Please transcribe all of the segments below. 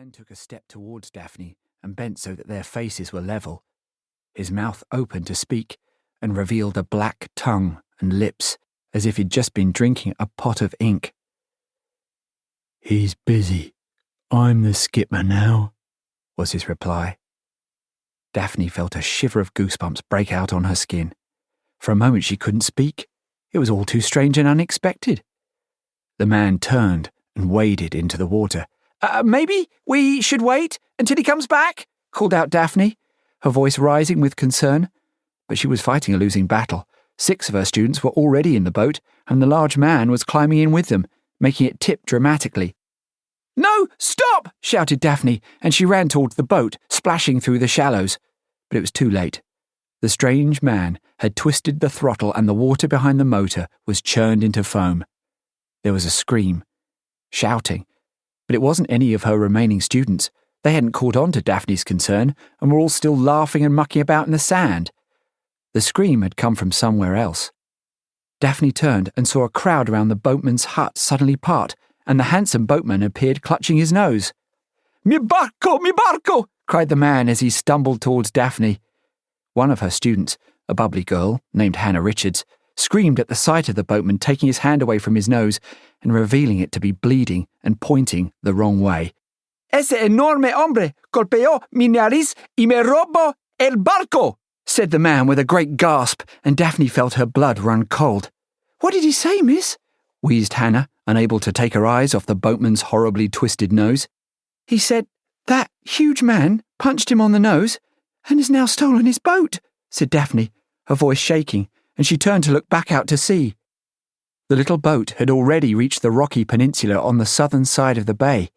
man took a step towards Daphne and bent so that their faces were level. His mouth opened to speak and revealed a black tongue and lips as if he'd just been drinking a pot of ink. "He's busy. I'm the skipper now," was his reply. Daphne felt a shiver of goosebumps break out on her skin. For a moment she couldn't speak. It was all too strange and unexpected. The man turned and waded into the water. Maybe we should wait until he comes back," called out Daphne, her voice rising with concern. But she was fighting a losing battle. 6 of her students were already in the boat, and the large man was climbing in with them, making it tip dramatically. "No, stop!" shouted Daphne, and she ran towards the boat, splashing through the shallows. But it was too late. The strange man had twisted the throttle and the water behind the motor was churned into foam. There was a scream, shouting, but it wasn't any of her remaining students. They hadn't caught on to Daphne's concern and were all still laughing and mucking about in the sand. The scream had come from somewhere else. Daphne turned and saw a crowd around the boatman's hut suddenly part, and the handsome boatman appeared clutching his nose. Mi barco, cried the man as he stumbled towards Daphne. One of her students, a bubbly girl named Hannah Richards, screamed at the sight of the boatman taking his hand away from his nose and revealing it to be bleeding and pointing the wrong way. "Ese enorme hombre golpeó mi nariz y me robó el barco," said the man with a great gasp, and Daphne felt her blood run cold. "What did he say, miss?" wheezed Hannah, unable to take her eyes off the boatman's horribly twisted nose. "He said that huge man punched him on the nose and has now stolen his boat," said Daphne, her voice shaking, and she turned to look back out to sea. The little boat had already reached the rocky peninsula on the southern side of the bay.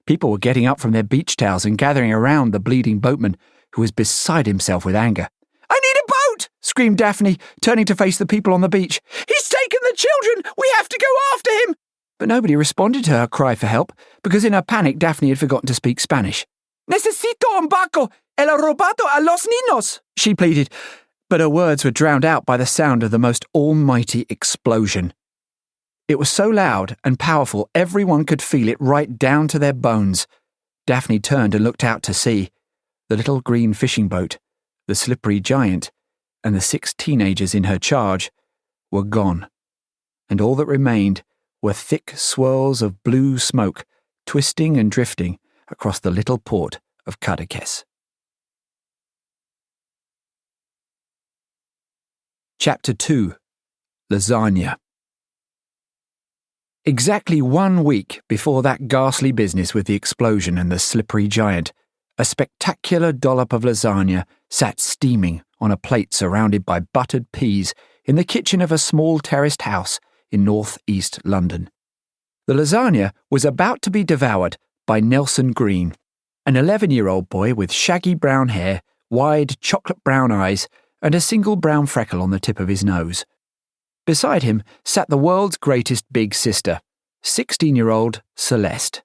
People were getting up from their beach towels and gathering around the bleeding boatman, who was beside himself with anger. "I need a boat!" screamed Daphne, turning to face the people on the beach. "He's taken the children! We have to go after him!" But nobody responded to her cry for help, because in her panic Daphne had forgotten to speak Spanish. "Necesito un barco! El ha robado a los niños!" she pleaded, but her words were drowned out by the sound of the most almighty explosion. It was so loud and powerful everyone could feel it right down to their bones. Daphne turned and looked out to sea. The little green fishing boat, the slippery giant, and the 6 teenagers in her charge were gone, and all that remained were thick swirls of blue smoke twisting and drifting across the little port of Cathedral. Chapter 2. Lasagna. Exactly 1 week before that ghastly business with the explosion and the slippery giant, a spectacular dollop of lasagna sat steaming on a plate surrounded by buttered peas in the kitchen of a small terraced house in north-east London. The lasagna was about to be devoured by Nelson Green, an 11-year-old boy with shaggy brown hair, wide chocolate brown eyes, and a single brown freckle on the tip of his nose. Beside him sat the world's greatest big sister, 16-year-old Celeste.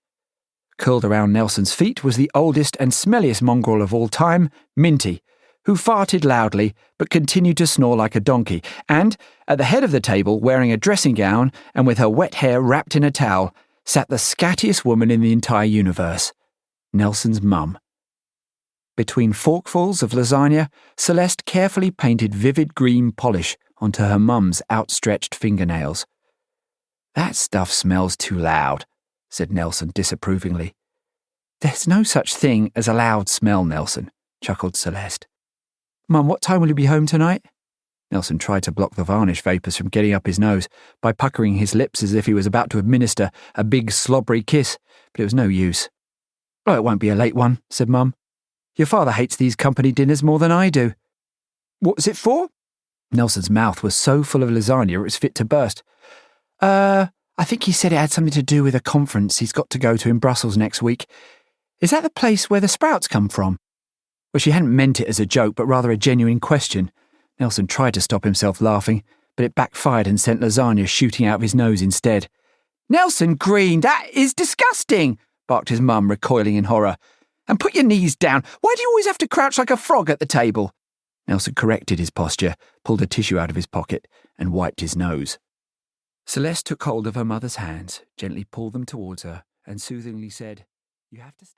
Curled around Nelson's feet was the oldest and smelliest mongrel of all time, Minty, who farted loudly but continued to snore like a donkey, and, at the head of the table, wearing a dressing gown and with her wet hair wrapped in a towel, sat the scattiest woman in the entire universe, Nelson's mum. Between forkfuls of lasagna, Celeste carefully painted vivid green polish onto her mum's outstretched fingernails. "That stuff smells too loud," said Nelson disapprovingly. "There's no such thing as a loud smell, Nelson," chuckled Celeste. "Mum, what time will you be home tonight?" Nelson tried to block the varnish vapours from getting up his nose by puckering his lips as if he was about to administer a big slobbery kiss, but it was no use. "Oh, it won't be a late one," said Mum. "Your father hates these company dinners more than I do." "What's it for?" Nelson's mouth was so full of lasagna it was fit to burst. I think he said it had something to do with a conference he's got to go to in Brussels next week. Is that the place where the sprouts come from?" Well, she hadn't meant it as a joke, but rather a genuine question. Nelson tried to stop himself laughing, but it backfired and sent lasagna shooting out of his nose instead. "Nelson Green, that is disgusting!" barked his mum, recoiling in horror. "And put your knees down. Why do you always have to crouch like a frog at the table?" Nelson corrected his posture, pulled a tissue out of his pocket, and wiped his nose. Celeste took hold of her mother's hands, gently pulled them towards her, and soothingly said, "You have to stay."